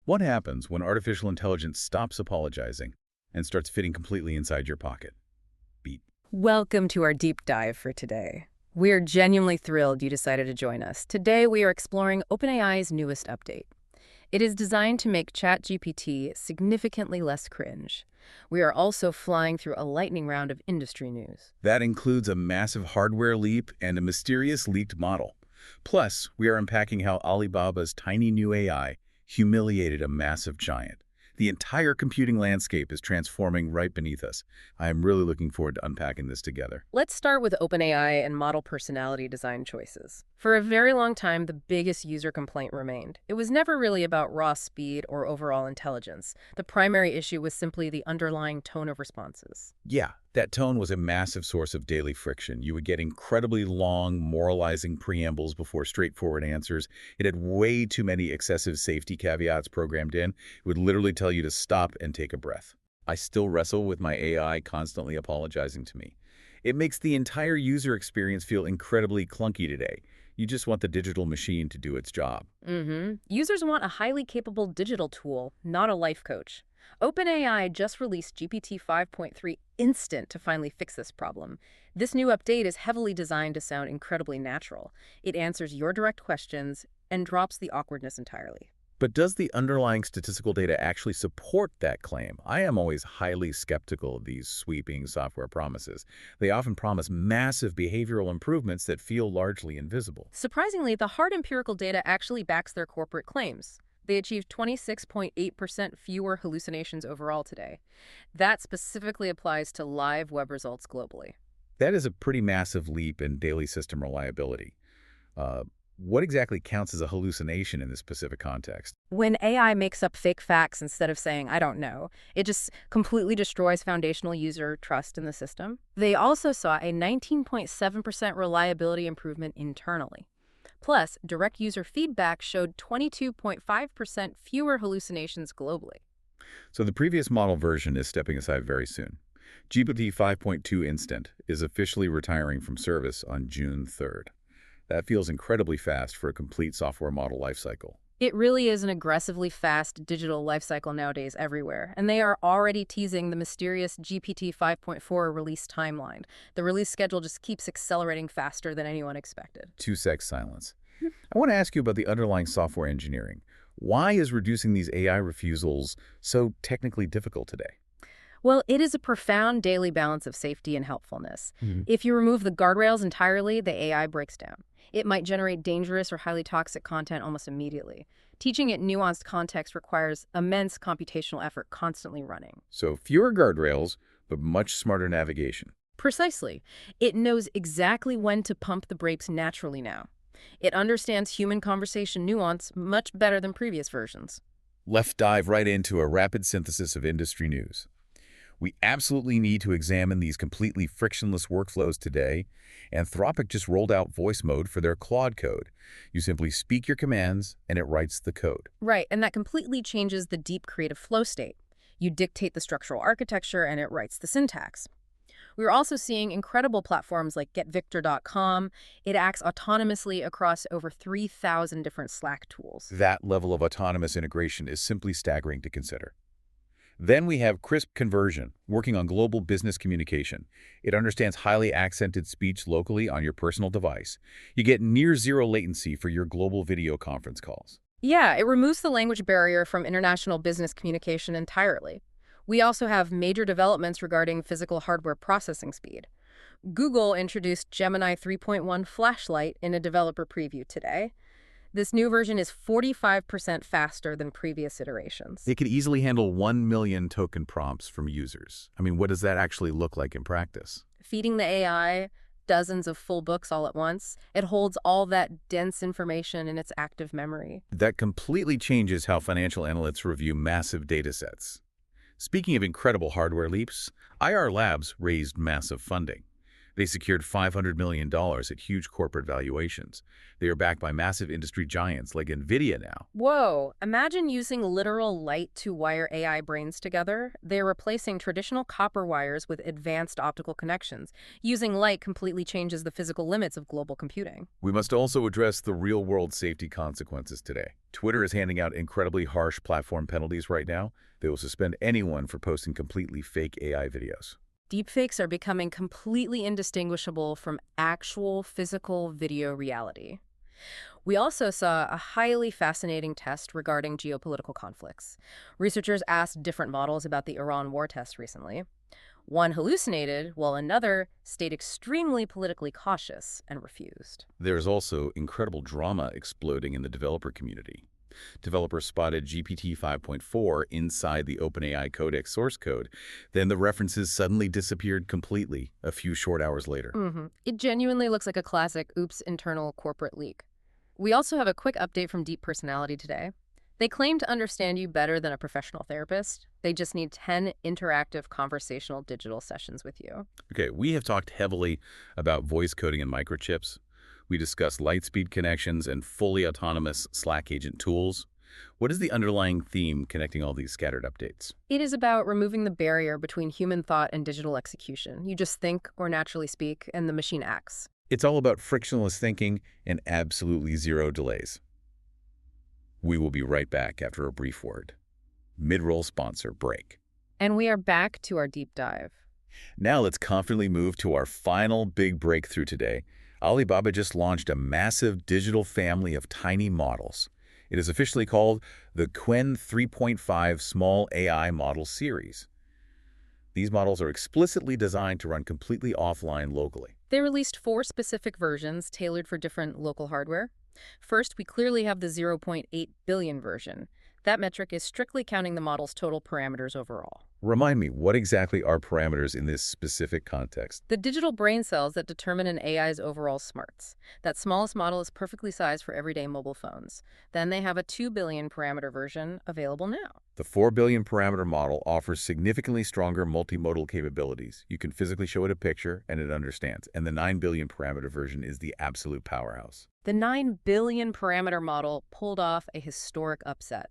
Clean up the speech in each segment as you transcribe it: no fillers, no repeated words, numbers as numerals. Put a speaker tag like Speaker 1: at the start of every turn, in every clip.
Speaker 1: What happens when artificial intelligence stops apologizing and starts fitting completely inside your pocket? Beat.
Speaker 2: Welcome to our deep dive for today. We're genuinely thrilled you decided to join us. Today we are exploring OpenAI's newest update. It is designed to make ChatGPT significantly less cringe. We are also flying through a lightning round of industry news.
Speaker 1: That includes a massive hardware leap and a mysterious leaked model. Plus, we are unpacking how Alibaba's tiny new AI humiliated a massive giant. The entire computing landscape is transforming right beneath us. I am really looking forward to unpacking this together.
Speaker 2: Let's start with OpenAI and model personality design choices. For a very long time, the biggest user complaint remained. It was never really about raw speed or overall intelligence. The primary issue was simply the underlying tone of responses.
Speaker 1: Yeah, that tone was a massive source of daily friction. You would get incredibly long, moralizing preambles before straightforward answers. It had way too many excessive safety caveats programmed in. It would literally tell you to stop and take a breath. I still wrestle with my AI constantly apologizing to me. It makes the entire user experience feel incredibly clunky today. You just want the digital machine to do its job.
Speaker 2: Users want a highly capable digital tool, not a life coach. OpenAI just released GPT-5.3 Instant to finally fix this problem. This new update is heavily designed to sound incredibly natural. It answers your direct questions and drops the awkwardness entirely.
Speaker 1: But does the underlying statistical data actually support that claim? I am always highly skeptical of these sweeping software promises. They often promise massive behavioral improvements that feel largely invisible.
Speaker 2: Surprisingly, the hard empirical data actually backs their corporate claims. They achieved 26.8% fewer hallucinations overall today. That specifically applies to live web results globally.
Speaker 1: That is a pretty massive leap in daily system reliability. What exactly counts as a hallucination in this specific context?
Speaker 2: When AI makes up fake facts instead of saying, I don't know, it just completely destroys foundational user trust in the system. They also saw a 19.7% reliability improvement internally. Plus, direct user feedback showed 22.5% fewer hallucinations globally.
Speaker 1: So the previous model version is stepping aside very soon. GPT 5.2 Instant is officially retiring from service on June 3rd. That feels incredibly fast for a complete software model lifecycle.
Speaker 2: It really is an aggressively fast digital lifecycle nowadays everywhere, and they are already teasing the mysterious GPT 5.4 release timeline. The release schedule just keeps accelerating faster than anyone expected.
Speaker 1: 2-sec silence. I want to ask you about the underlying software engineering. Why is reducing these AI refusals so technically difficult today?
Speaker 2: Well, it is a profound daily balance of safety and helpfulness. If you remove the guardrails entirely, the AI breaks down. It might generate dangerous or highly toxic content almost immediately. Teaching it nuanced context requires immense computational effort constantly running.
Speaker 1: So fewer guardrails, but much smarter navigation.
Speaker 2: Precisely. It knows exactly when to pump the brakes naturally now. It understands human conversation nuance much better than previous versions.
Speaker 1: Let's dive right into a rapid synthesis of industry news. We absolutely need to examine these completely frictionless workflows today. Anthropic just rolled out voice mode for their Claude Code. You simply speak your commands, and it writes the code.
Speaker 2: Right, and that completely changes the deep creative flow state. You dictate the structural architecture, and it writes the syntax. We're also seeing incredible platforms like getvictor.com. It acts autonomously across over 3,000 different Slack tools.
Speaker 1: That level of autonomous integration is simply staggering to consider. Then we have Crisp Conversion, working on global business communication. It understands highly accented speech locally on your personal device. You get near zero latency for your global video conference calls.
Speaker 2: Yeah, it removes the language barrier from international business communication entirely. We also have major developments regarding physical hardware processing speed. Google introduced Gemini 3.1 Flashlight in a developer preview today. This new version is 45% faster than previous iterations.
Speaker 1: It could easily handle 1 million token prompts from users. I mean, what does that actually look like in practice?
Speaker 2: Feeding the AI dozens of full books all at once, it holds all that dense information in its active memory.
Speaker 1: That completely changes how financial analysts review massive data sets. Speaking of incredible hardware leaps, IR Labs raised massive funding. They secured $500 million at huge corporate valuations. They are backed by massive industry giants like NVIDIA now.
Speaker 2: Whoa, imagine using literal light to wire AI brains together. They're replacing traditional copper wires with advanced optical connections. Using light completely changes the physical limits of global computing.
Speaker 1: We must also address the real-world safety consequences today. Twitter is handing out incredibly harsh platform penalties right now. They will suspend anyone for posting completely fake AI videos.
Speaker 2: Deepfakes are becoming completely indistinguishable from actual physical video reality. We also saw a highly fascinating test regarding geopolitical conflicts. Researchers asked different models about the Iran war test recently. One hallucinated, while another stayed extremely politically cautious and refused.
Speaker 1: There is also incredible drama exploding in the developer community. Developers spotted GPT-5.4 inside the OpenAI Codex source code. Then the references suddenly disappeared completely a few short hours later.
Speaker 2: It genuinely looks like a classic oops internal corporate leak. We also have a quick update from Deep Personality today. They claim to understand you better than a professional therapist. They just need 10 interactive conversational digital sessions with you.
Speaker 1: Okay, we have talked heavily about voice coding and microchips. We discussed lightspeed connections and fully autonomous Slack agent tools. What is the underlying theme connecting all these scattered updates?
Speaker 2: It is about removing the barrier between human thought and digital execution. You just think or naturally speak, and the machine acts.
Speaker 1: It's all about frictionless thinking and absolutely zero delays. We will be right back after a brief word. Mid-roll sponsor break.
Speaker 2: And we are back to our deep dive.
Speaker 1: Now let's confidently move to our final big breakthrough today. Alibaba just launched a massive digital family of tiny models. It is officially called the Qwen 3.5 Small AI Model Series. These models are explicitly designed to run completely offline locally.
Speaker 2: They released 4 specific versions tailored for different local hardware. First, we clearly have the 0.8 billion version. That metric is strictly counting the model's total parameters overall.
Speaker 1: Remind me, what exactly are parameters in this specific context?
Speaker 2: The digital brain cells that determine an AI's overall smarts. That smallest model is perfectly sized for everyday mobile phones. Then they have a 2 billion parameter version available now.
Speaker 1: The 4 billion parameter model offers significantly stronger multimodal capabilities. You can physically show it a picture and it understands. And the 9 billion parameter version is the absolute powerhouse.
Speaker 2: The 9 billion parameter model pulled off a historic upset.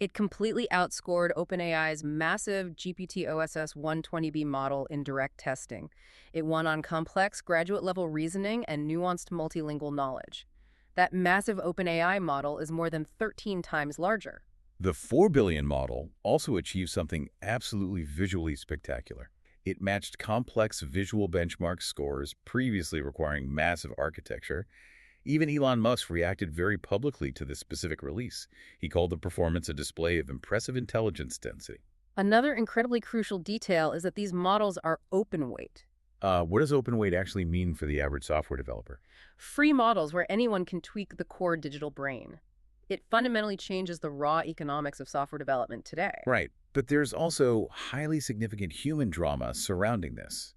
Speaker 2: It completely outscored OpenAI's massive GPT-OSS 120B model in direct testing. It won on complex graduate-level reasoning and nuanced multilingual knowledge. That massive OpenAI model is more than 13 times larger.
Speaker 1: The 4 billion model also achieved something absolutely visually spectacular. It matched complex visual benchmark scores previously requiring massive architecture. Even Elon Musk reacted very publicly to this specific release. He called the performance a display of impressive intelligence density.
Speaker 2: Another incredibly crucial detail is that these models are open weight.
Speaker 1: What does open weight actually mean for the average software developer?
Speaker 2: Free models where anyone can tweak the core digital brain. It fundamentally changes the raw economics of software development today.
Speaker 1: Right, but there's also highly significant human drama surrounding this.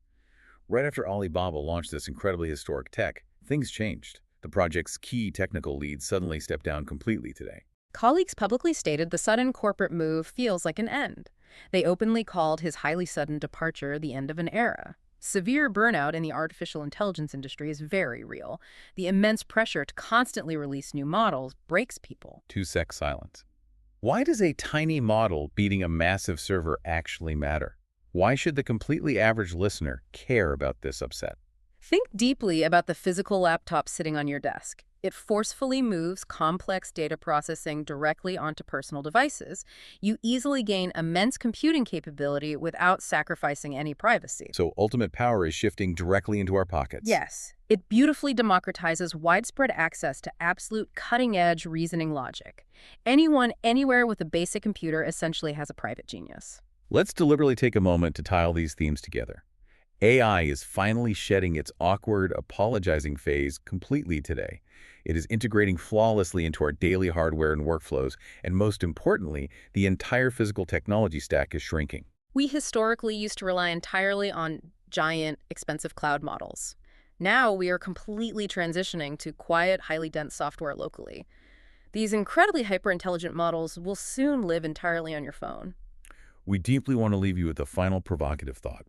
Speaker 1: Right after Alibaba launched this incredibly historic tech, things changed. The project's key technical lead suddenly stepped down completely today.
Speaker 2: Colleagues publicly stated the sudden corporate move feels like an end. They openly called his highly sudden departure the end of an era. Severe burnout in the artificial intelligence industry is very real. The immense pressure to constantly release new models breaks people.
Speaker 1: 2-sec silence. Why does a tiny model beating a massive server actually matter? Why should the completely average listener care about this upset?
Speaker 2: Think deeply about the physical laptop sitting on your desk. It forcefully moves complex data processing directly onto personal devices. You easily gain immense computing capability without sacrificing any privacy.
Speaker 1: So ultimate power is shifting directly into our pockets.
Speaker 2: Yes. It beautifully democratizes widespread access to absolute cutting-edge reasoning logic. Anyone, anywhere with a basic computer essentially has a private genius.
Speaker 1: Let's deliberately take a moment to tie all these themes together. AI is finally shedding its awkward, apologizing phase completely today. It is integrating flawlessly into our daily hardware and workflows, and most importantly, the entire physical technology stack is shrinking.
Speaker 2: We historically used to rely entirely on giant, expensive cloud models. Now we are completely transitioning to quiet, highly dense software locally. These incredibly hyper-intelligent models will soon live entirely on your phone.
Speaker 1: We deeply want to leave you with a final provocative thought.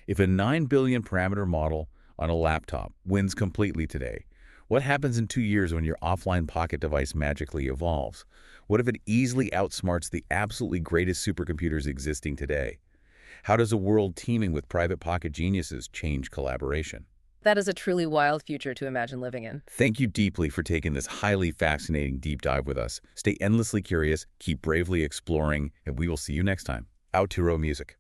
Speaker 1: If a 9 billion parameter model on a laptop wins completely today. What happens in 2 years when your offline pocket device magically evolves? What if it easily outsmarts the absolutely greatest supercomputers existing today? How does a world teeming with private pocket geniuses change collaboration?
Speaker 2: That is a truly wild future to imagine living in.
Speaker 1: Thank you deeply for taking this highly fascinating deep dive with us. Stay endlessly curious, keep bravely exploring, and we will see you next time. Outro music.